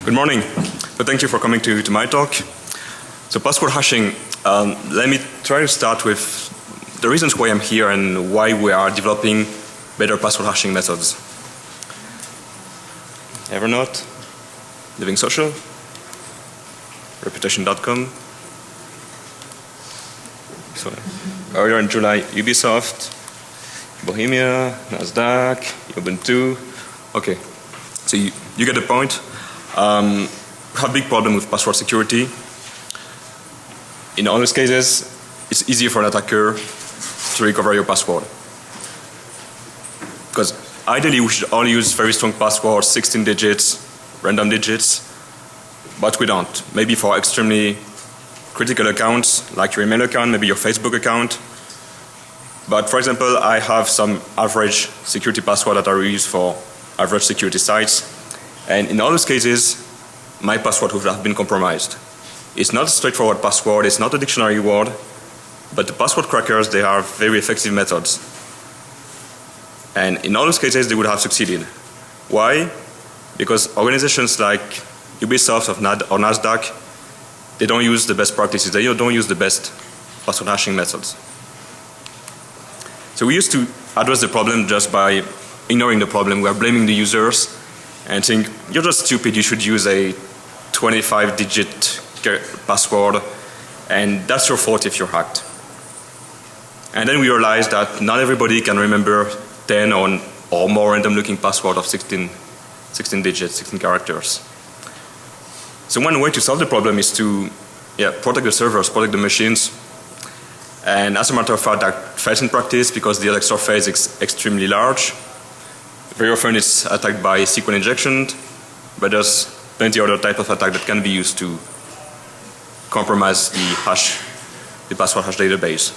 Good morning. Thank you for coming to my talk. So password hashing, let me try to start with the reasons why I'm here and why we are developing better password hashing methods. Evernote, Living Social, Reputation.com. So earlier in July, Ubisoft, Bohemia, NASDAQ, Ubuntu. Okay, so you get the point. We have a big problem with password security. In all those cases, it's easier for an attacker to recover your password. Because ideally we should all use very strong passwords, 16 digits, random digits, but we don't. Maybe for extremely critical accounts, like your email account, maybe your Facebook account. But for example, I have some average security password that are used for average security sites. And in all those cases, my password would have been compromised. It's not a straightforward password, it's not a dictionary word, but the password crackers, they are very effective methods. And in all those cases, they would have succeeded. Why? Because organizations like Ubisoft or NASDAQ, they don't use the best practices, they don't use the best password hashing methods. So we used to address the problem just by ignoring the problem. We are blaming the users and think, you're just stupid, you should use a 25-digit password and that's your fault if you're hacked. And then we realized that not everybody can remember 10 or more random looking password of 16 digits, 16 characters. So one way to solve the problem is to protect the servers, protect the machines. And as a matter of fact, that fails in practice because the attack surface is extremely large. Very often it's attacked by SQL injection, but there's plenty of other type of attack that can be used to compromise the password hash database.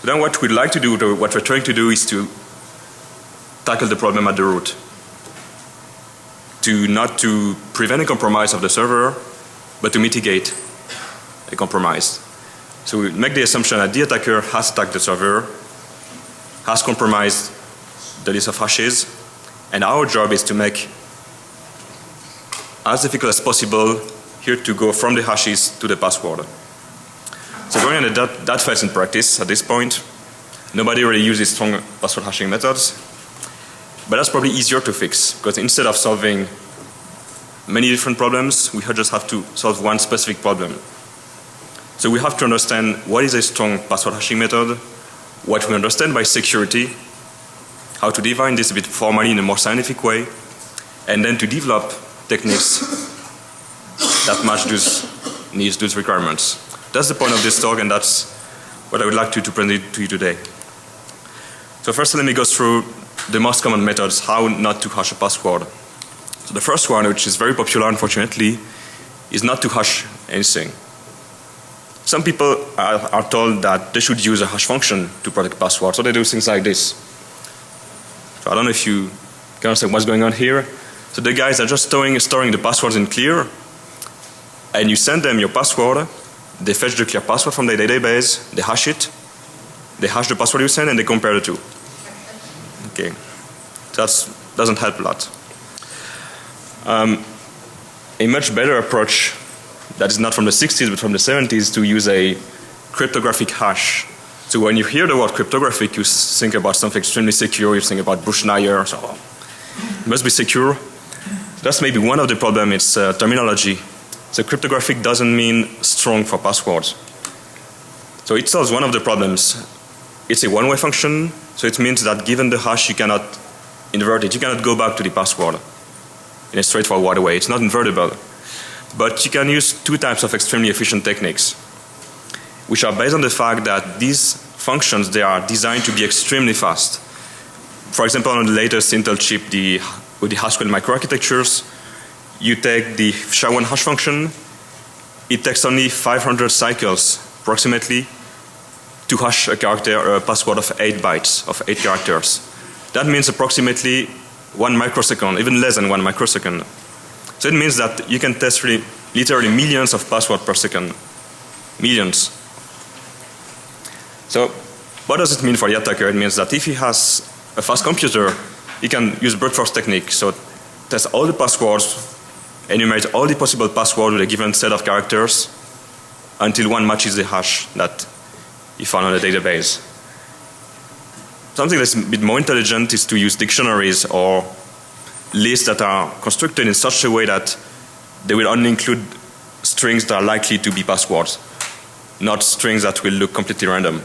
So then what we'd like to do, what we're trying to do is to tackle the problem at the root. Not to prevent a compromise of the server, but to mitigate a compromise. So we make the assumption that the attacker has attacked the server, has compromised the list of hashes, and our job is to make as difficult as possible here to go from the hashes to the password. So going on that fails in practice at this point. Nobody really uses strong password hashing methods, but that's probably easier to fix because instead of solving many different problems, we just have to solve one specific problem. So we have to understand what is a strong password hashing method, what we understand by security, how to define this a bit formally in a more scientific way, and then to develop techniques that match those needs, those requirements. That's the point of this talk, and that's what I would like to present to you today. So first let me go through the most common methods, how not to hash a password. So the first one, which is very popular unfortunately, is not to hash anything. Some people are told that they should use a hash function to protect passwords, so they do things like this. So I don't know if you can understand what's going on here. So the guys are just storing the passwords in clear, and you send them your password, they fetch the clear password from the database, they hash it, they hash the password you send, and they compare the two. Okay, that doesn't help a lot. A much better approach that is not from the 60s but from the 70s to use a cryptographic hash. So when you hear the word cryptographic, you think about something extremely secure, you think about Bush-Nair, so it must be secure. That's maybe one of the problems, it's terminology. So cryptographic doesn't mean strong for passwords. So it solves one of the problems. It's a one-way function, so it means that given the hash you cannot invert it, you cannot go back to the password in a straightforward way. It's not invertible. But you can use two types of extremely efficient techniques, which are based on the fact that these functions, they are designed to be extremely fast. For example, on the latest Intel chip, with the Haswell microarchitectures, you take the SHA-1 hash function, it takes only 500 cycles approximately to hash a password of 8 bytes, of 8 characters. That means approximately 1 microsecond, even less than 1 microsecond. So it means that you can test literally millions of passwords per second. Millions. So what does it mean for the attacker? It means that if he has a fast computer, he can use brute force technique. So test all the passwords enumerate all the possible passwords with a given set of characters until one matches the hash that you found on the database. Something that's a bit more intelligent is to use dictionaries or lists that are constructed in such a way that they will only include strings that are likely to be passwords, not strings that will look completely random.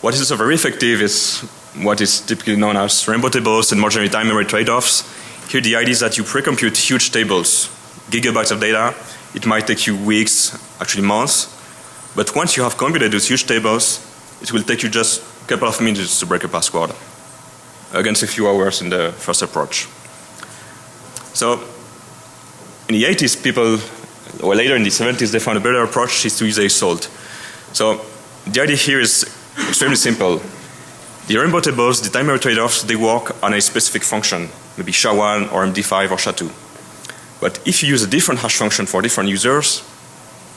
What is also very effective is what is typically known as rainbow tables and more generally time memory trade-offs. Here the idea is that you pre-compute huge tables, gigabytes of data. It might take you weeks, actually months. But once you have computed those huge tables, it will take you just a couple of minutes to break a password, against a few hours in the first approach. So in the 80s, people, or later in the 70s, they found a better approach is to use a salt. So the idea here is extremely simple. The rainbow tables, the time memory trade-offs, they work on a specific function, maybe SHA-1 or MD5 or SHA-2. But if you use a different hash function for different users,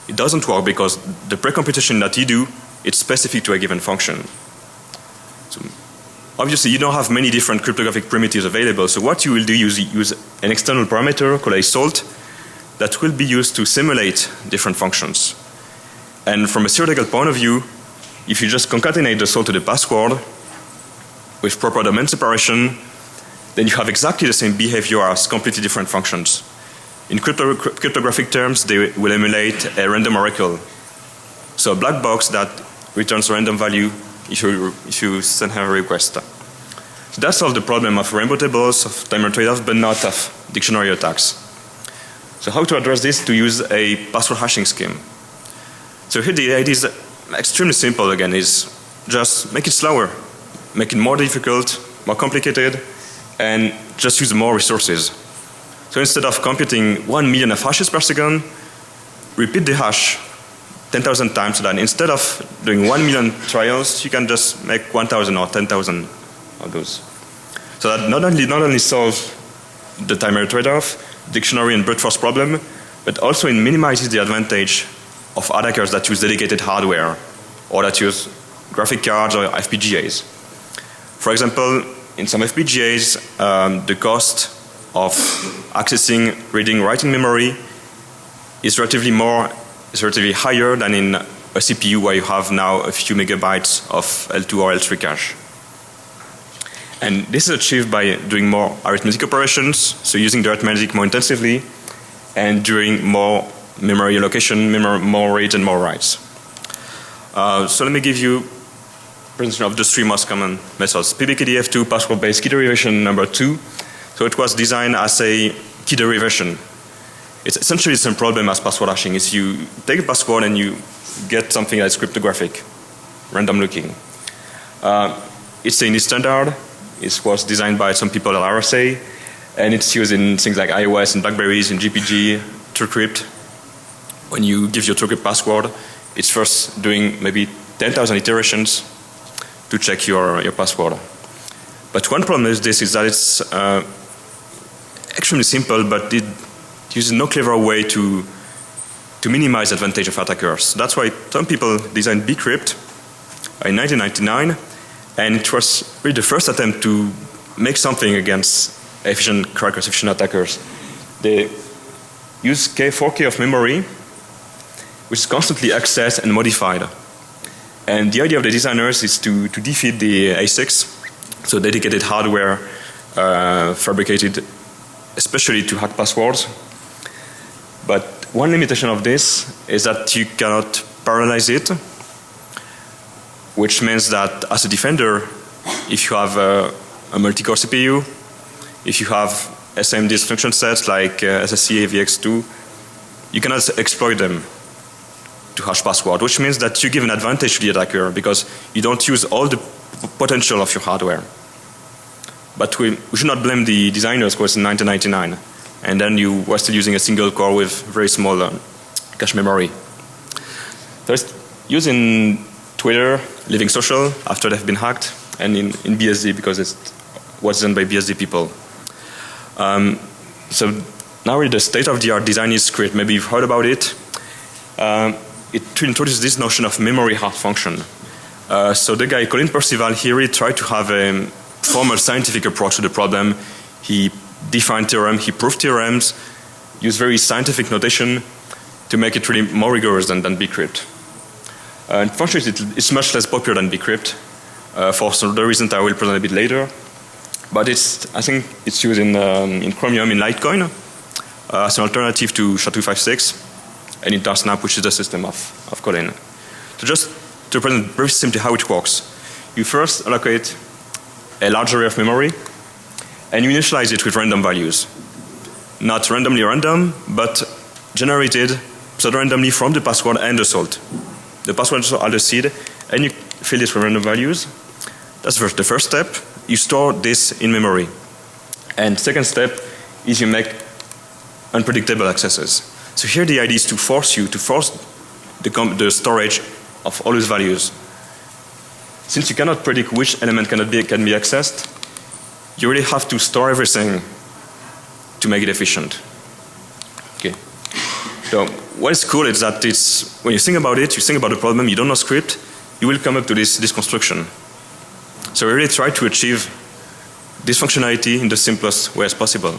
it doesn't work because the pre-computation that you do, it's specific to a given function. So obviously you don't have many different cryptographic primitives available, so what you will do is use an external parameter called a salt that will be used to simulate different functions. And from a theoretical point of view, if you just concatenate the salt to the password with proper domain separation, then you have exactly the same behavior as completely different functions. In cryptographic terms, they will emulate a random oracle. So a black box that returns a random value if you send her a request. So that solves the problem of rainbow tables, of time memory trade-offs, but not of dictionary attacks. So how to address this? To use a password hashing scheme. So here the idea is extremely simple again, is just make it slower, make it more difficult, more complicated, and just use more resources. So instead of computing 1 million of hashes per second, repeat the hash 10,000 times, so that instead of doing 1 million trials, you can just make 1,000 or 10,000 of those. So that not only solves the time memory trade-off, dictionary and brute force problem, but also it minimizes the advantage of attackers that use dedicated hardware or that use graphic cards or FPGAs. For example, in some FPGAs, the cost of accessing, reading, writing memory is relatively higher than in a CPU where you have now a few megabytes of L2 or L3 cache. And this is achieved by doing more arithmetic operations, so using the arithmetic more intensively, and doing more memory allocation, more reads and more writes. So let me give you a presentation of the three most common methods. PBKDF2, password-based key derivation number 2. So it was designed as a key derivation. It's essentially the same problem as password hashing. Is you take a password and you get something that's cryptographic, random looking. It's a NIST standard. It was designed by some people at RSA, and it's used in things like iOS and Blackberries and GPG, TrueCrypt. When you give your TrueCrypt password, it's first doing maybe 10,000 iterations to check your password. But one problem with this is that it's extremely simple, but it uses no clever way to minimize the advantage of attackers. That's why some people designed bcrypt in 1999, and it was really the first attempt to make something against efficient crackers, efficient attackers. They use 4K of memory, which is constantly accessed and modified. And the idea of the designers is to defeat the ASICs, so dedicated hardware fabricated especially to hack passwords. But one limitation of this is that you cannot parallelize it, which means that as a defender, if you have a multi-core CPU, if you have SMD instruction sets like SSC AVX2, you cannot exploit them to hash password, which means that you give an advantage to the attacker because you don't use all the potential of your hardware. But we should not blame the designers, because in 1999, and then you were still using a single core with very small cache memory. There's used in Twitter, Living Social, after they've been hacked, and in BSD because it was done by BSD people. So now really the state-of-the-art design is scrypt. Maybe you've heard about it. It introduces this notion of memory half function. So the guy Colin Percival, he really tried to have a formal scientific approach to the problem. He defined theorems, he proved theorems, use very scientific notation to make it really more rigorous than bcrypt. Unfortunately, it's much less popular than bcrypt for some other reasons I will present a bit later. But I think it's used in Chromium in Litecoin as an alternative to SHA-256 and in Tarsnap, which is the system of Colin. So just to present very simply how it works. You first allocate a large array of memory and you initialize it with random values. Not randomly random, but generated pseudo-randomly from the password and the salt. The passwords are the seed and you fill it with random values. That's the first step. You store this in memory. And second step is you make unpredictable accesses. So here the idea is to force the storage of all these values. Since you cannot predict which element can be accessed, you really have to store everything to make it efficient. Okay. So what is cool is that when you think about it, you think about the problem, you don't know scrypt, you will come up to this construction. So we really try to achieve this functionality in the simplest way as possible.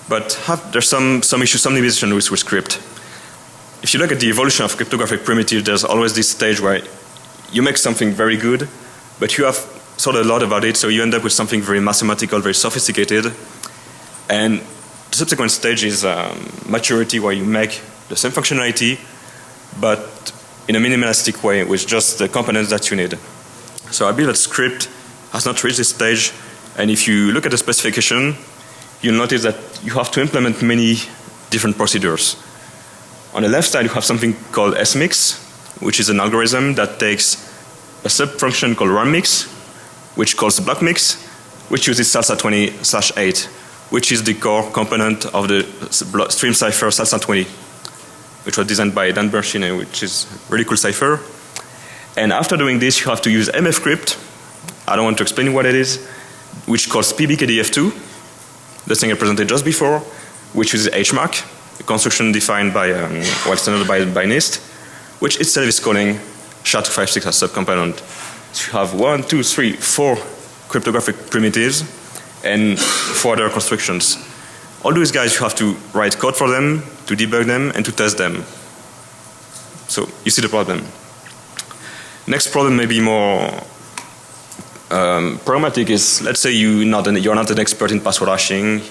But there's some issues, some limitations with scrypt. If you look at the evolution of cryptographic primitives, there's always this stage where you make something very good, but you have thought a lot about it, so you end up with something very mathematical, very sophisticated. And the subsequent stage is maturity, where you make the same functionality, but in a minimalistic way with just the components that you need. So I believe that scrypt has not reached this stage, and if you look at the specification, you'll notice that you have to implement many different procedures. On the left side, you have something called smix, which is an algorithm that takes a sub-function called runmix, which calls blockmix, which uses salsa20/8, which is the core component of the stream cipher salsa20, which was designed by Dan Bershine, which is a really cool cipher. And after doing this, you have to use mfcrypt. I don't want to explain what it is, which calls pbkdf2, the thing I presented just before, which uses hmark, a construction defined by, standard by NIST, which itself is calling SHA-256 as subcomponent. So you have 1, 2, 3, 4 cryptographic primitives and 4 other constructions. All those guys, you have to write code for them, to debug them, and to test them. So you see the problem. Next problem may be more pragmatic is, let's say you're not an expert in password hashing,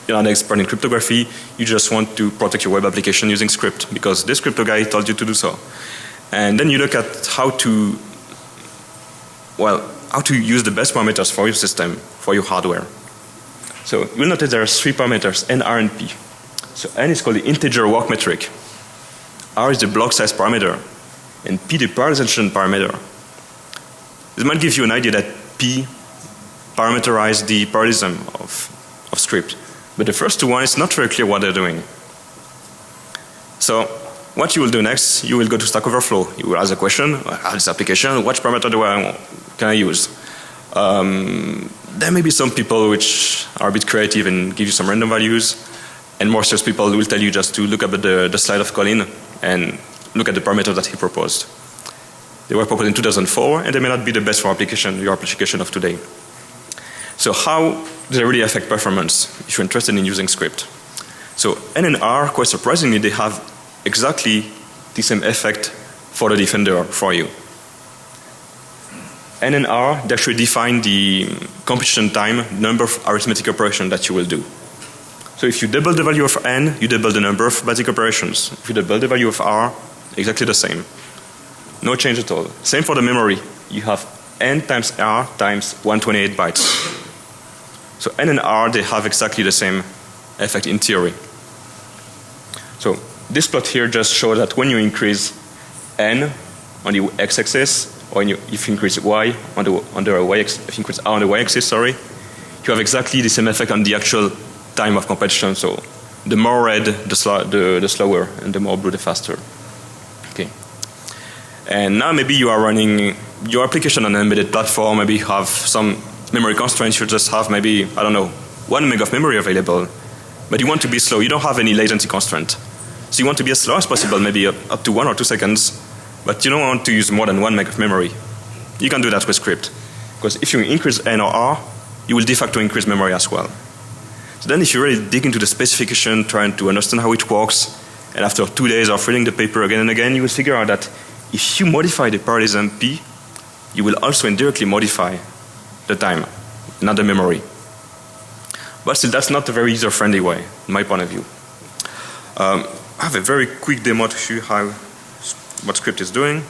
you're not an expert in cryptography, you just want to protect your web application using scrypt because this crypto guy told you to do so. And then you look at how to use the best parameters for your system, for your hardware. So you'll notice there are 3 parameters, N, R, and P. So N is called the integer walk metric. R is the block size parameter. And P the parallelism parameter. This might give you an idea that P parameterizes the parallelism of scrypt. But the first 2 ones, it's not very clear what they're doing. So what you will do next, you will go to Stack Overflow. You will ask a question, I have this application, what parameter can I use? There may be some people which are a bit creative and give you some random values, and more serious people will tell you just to look up at the slide of Colin and look at the parameters that he proposed. They were proposed in 2004 and they may not be the best for your application of today. So how do they really affect performance if you're interested in using scrypt? So N and R, quite surprisingly, they have exactly the same effect for the defender for you. N and R, they actually define the computation time, number of arithmetic operations that you will do. So if you double the value of N, you double the number of basic operations. If you double the value of R, exactly the same. No change at all. Same for the memory. You have N times R times 128 bytes. So N and R, they have exactly the same effect in theory. So this plot here just shows that when you increase N on the x-axis, or if you increase Y on the y-axis, if you increase R on the y-axis, you have exactly the same effect on the actual time of competition. So the more red, the slower, and the more blue, the faster. Okay. And now maybe you are running your application on an embedded platform. Maybe you have some memory constraints. You just have maybe, I don't know, 1 meg of memory available. But you want to be slow. You don't have any latency constraint. So you want to be as slow as possible, maybe up to 1 or 2 seconds. But you don't want to use more than 1 meg of memory. You can do that with scrypt. Because if you increase N or R, you will de facto increase memory as well. So then if you really dig into the specification, trying to understand how it works, and after 2 days of reading the paper again and again, you will figure out that if you modify the parallelism P, you will also indirectly modify the time, not the memory. But still, that's not a very user-friendly way, in my point of view. I have a very quick demo to show you what scrypt is doing.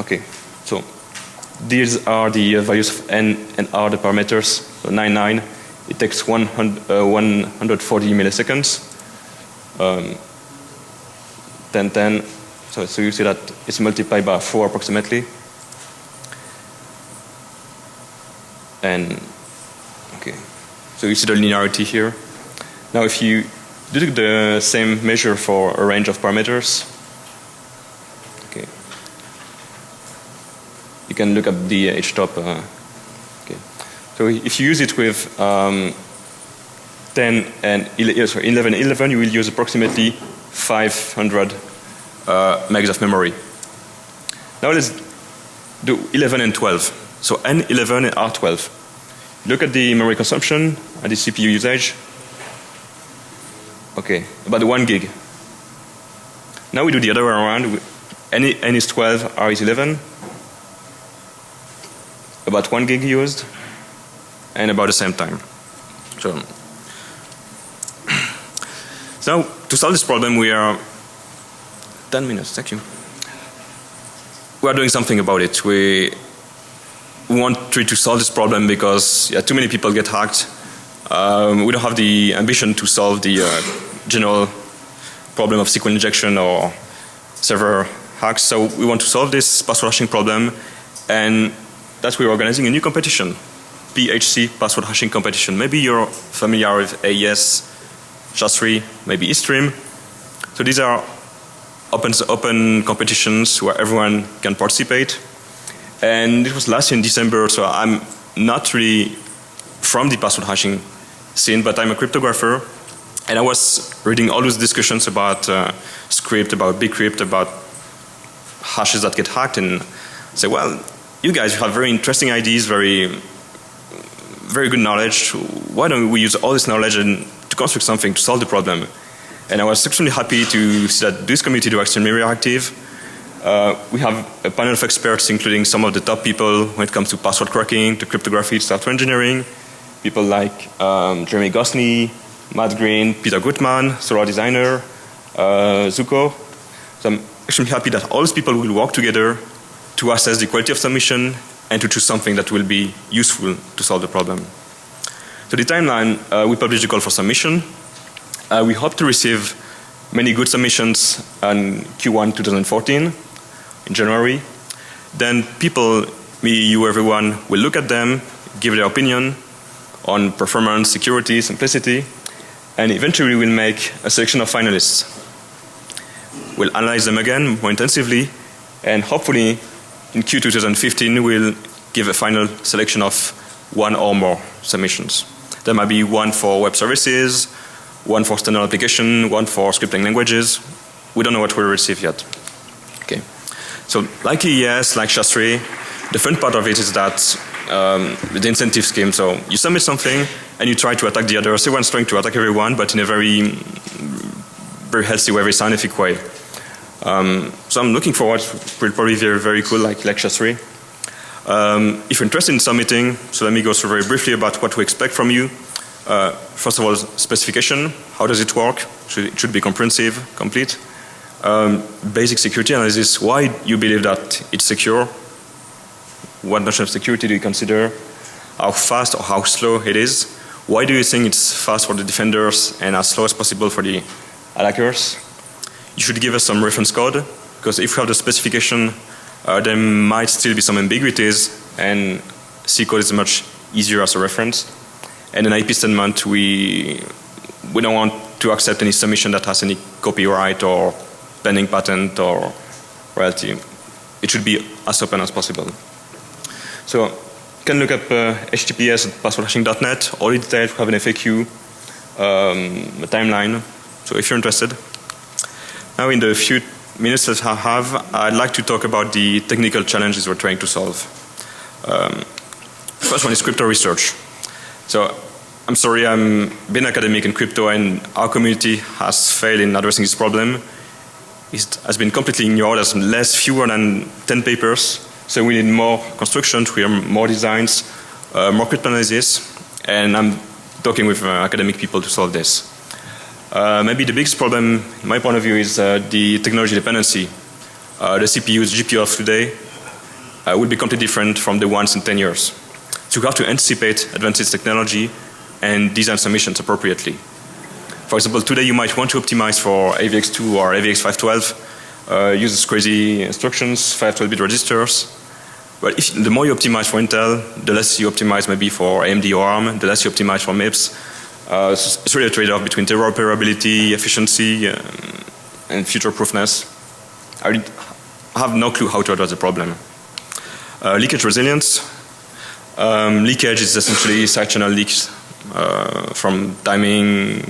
Okay, so these are the values of n and r, the parameters. So 99, it takes 140 milliseconds. 1010, so you see that it's multiplied by 4 approximately. And okay, so you see the linearity here. Now if you do the same measure for a range of parameters, okay, you can look at the h-top. Okay, so if you use it with 10 and 11, you will use approximately 500 megs of memory. Now let's do 11 and 12. So N11 and R12. Look at the memory consumption and the CPU usage. Okay, about 1 gig. Now we do the other way around. N is 12, R is 11. About 1 gig used, and about the same time. So now to solve this problem, we are 10 minutes. Thank you. We are doing something about it. We want to solve this problem because too many people get hacked. We don't have the ambition to solve the general problem of SQL injection or server hacks. So we want to solve this password hashing problem, and that's why we're organizing a new competition, PHC password hashing competition. Maybe you're familiar with AES, SHA-3, maybe eSTREAM. So these are open competitions where everyone can participate. And it was last year in December, so I'm not really from the password hashing scene, but I'm a cryptographer. And I was reading all those discussions about scrypt, about bcrypt, about hashes that get hacked, and say, well, you guys have very interesting ideas, very good knowledge. Why don't we use all this knowledge and to construct something to solve the problem? And I was extremely happy to see that this community is extremely reactive. We have a panel of experts, including some of the top people when it comes to password cracking, to cryptography, to software engineering. People like Jeremy Gosney, Matt Green, Peter Gutmann, Sora designer, Zuko. So I'm extremely happy that all these people will work together to assess the quality of submission and to choose something that will be useful to solve the problem. So the timeline, we published a call for submission. We hope to receive many good submissions in Q1 2014, in January. Then people, me, you, everyone, will look at them, give their opinion on performance, security, simplicity, and eventually we'll make a selection of finalists. We'll analyze them again more intensively, and hopefully in Q2 2015 we'll give a final selection of 1 or more submissions. There might be 1 for web services, 1 for standard application, 1 for scripting languages. We don't know what we'll receive yet. Okay. So like AES, like SHA-3, the fun part of it is that the incentive scheme. So you submit something and you try to attack the others. Everyone's trying to attack everyone, but in a very healthy way, very scientific way. So I'm looking forward to probably very cool like SHA-3. If you're interested in submitting, so let me go through very briefly about what we expect from you. First of all, specification. How does it work? It should be comprehensive, complete. Basic security analysis. Why you believe that it's secure? What notion of security do you consider? How fast or how slow it is? Why do you think it's fast for the defenders and as slow as possible for the attackers? You should give us some reference code, because if you have the specification, there might still be some ambiguities, and C code is much easier as a reference. And an IP statement, we don't want to accept any submission that has any copyright or pending patent or royalty. It should be as open as possible. So you can look up https at passwordhashing.net. All the details, we have an FAQ, a timeline. So if you're interested. Now in the few minutes that I have, I'd like to talk about the technical challenges we're trying to solve. First one is crypto research. So I'm sorry, I'm been academic in crypto and our community has failed in addressing this problem. It has been completely ignored. There's fewer than 10 papers. So we need more construction, more designs, more cryptanalysis, and I'm talking with academic people to solve this. Maybe the biggest problem, in my point of view, is the technology dependency. The CPUs, GPUs of today will be completely different from the ones in 10 years. So you have to anticipate advances technology and design submissions appropriately. For example, today you might want to optimize for AVX2 or AVX512, uses crazy instructions, 512-bit registers. But the more you optimize for Intel, the less you optimize maybe for AMD or ARM, the less you optimize for MIPS. So it's really a trade-off between interoperability, efficiency, and future-proofness. I have no clue how to address the problem. Leakage resilience. Leakage is essentially side channel leaks from timing,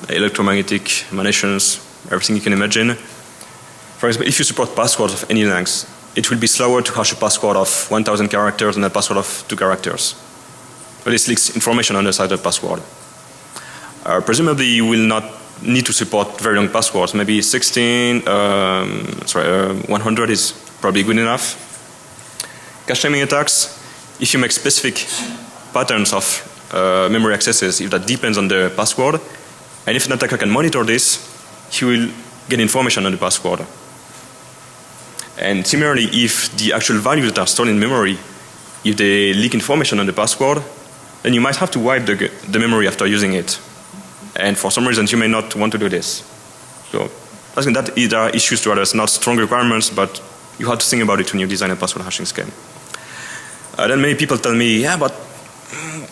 electromagnetic emanations, everything you can imagine. For example, if you support passwords of any length, it will be slower to hash a password of 1,000 characters than a password of 2 characters. But this leaks information on the side of the password. Presumably you will not need to support very long passwords. Maybe 100 is probably good enough. Cache timing attacks, if you make specific patterns of memory accesses, if that depends on the password, and if an attacker can monitor this, he will get information on the password. And similarly, if the actual values that are stored in memory, if they leak information on the password, then you might have to wipe the memory after using it. And for some reasons you may not want to do this. So I think that there are issues to address, not strong requirements, but you have to think about it when you design a password hashing scheme. Then many people tell me, yeah, but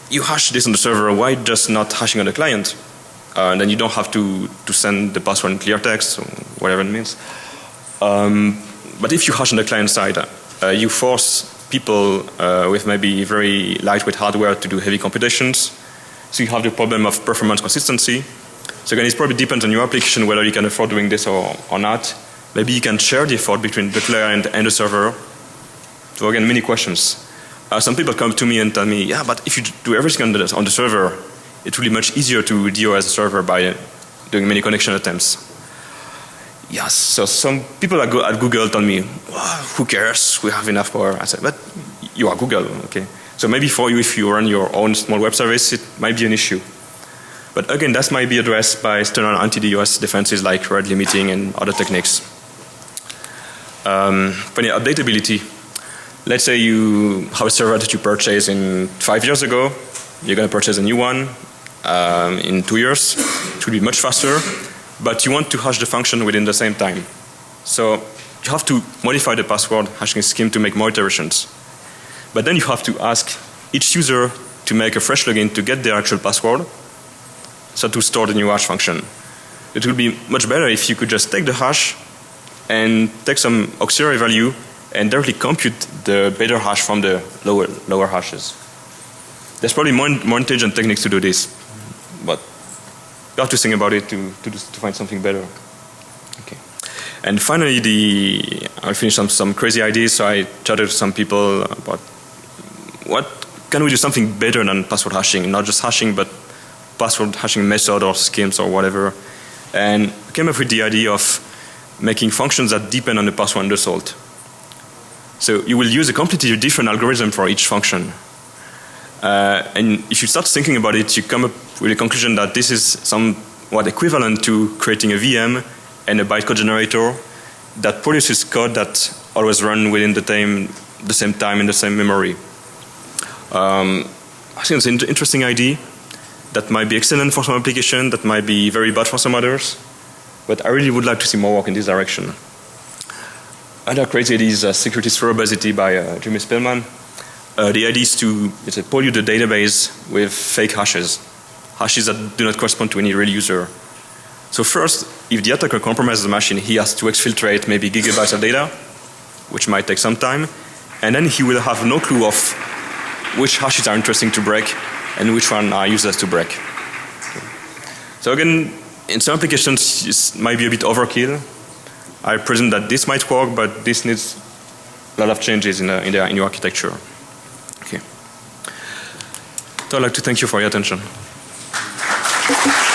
you hash this on the server, why just not hashing on the client? And then you don't have to send the password in clear text, or whatever it means. But if you hash on the client side, you force people with maybe very lightweight hardware to do heavy computations. So you have the problem of performance consistency. So again, it probably depends on your application whether you can afford doing this or not. Maybe you can share the effort between the client and the server. So again, many questions. Some people come to me and tell me, yeah, but if you do everything on the server, it will be much easier to DOS a server by doing many connection attempts. Yes, so some people at Google tell me, well, who cares, we have enough power. I said, but you are Google, okay. So maybe for you, if you run your own small web service, it might be an issue. But again, that might be addressed by standard anti-DOS defenses like rate limiting and other techniques. For the updatability, let's say you have a server that you purchased 5 years ago, you're going to purchase a new one in 2 years, it will be much faster, but you want to hash the function within the same time. So you have to modify the password hashing scheme to make more iterations. But then you have to ask each user to make a fresh login to get their actual password, so to store the new hash function. It would be much better if you could just take the hash and take some auxiliary value and directly compute the better hash from the lower hashes. There's probably more intelligent techniques to do this, but you have to think about it to find something better. Okay. And finally, I'll finish some crazy ideas. So I chatted with some people about what can we do something better than password hashing, not just hashing, but password hashing method or schemes or whatever. And I came up with the idea of making functions that depend on the password result. So you will use a completely different algorithm for each function. And if you start thinking about it, you come up with a conclusion that this is somewhat equivalent to creating a VM and a bytecode generator that produces code that always run within the same time in the same memory. I think it's an interesting idea that might be excellent for some application, that might be very bad for some others, but I really would like to see more work in this direction. Another crazy idea is security through obesity by Jimmy Spillman. The idea is to pollute the database with fake hashes that do not correspond to any real user. So first, if the attacker compromises the machine, he has to exfiltrate maybe gigabytes of data, which might take some time, and then he will have no clue of which hashes are interesting to break and which one are useless to break. So again, in some applications it might be a bit overkill. I presume that this might work, but this needs a lot of changes in your architecture. Okay. So I'd like to thank you for your attention. you.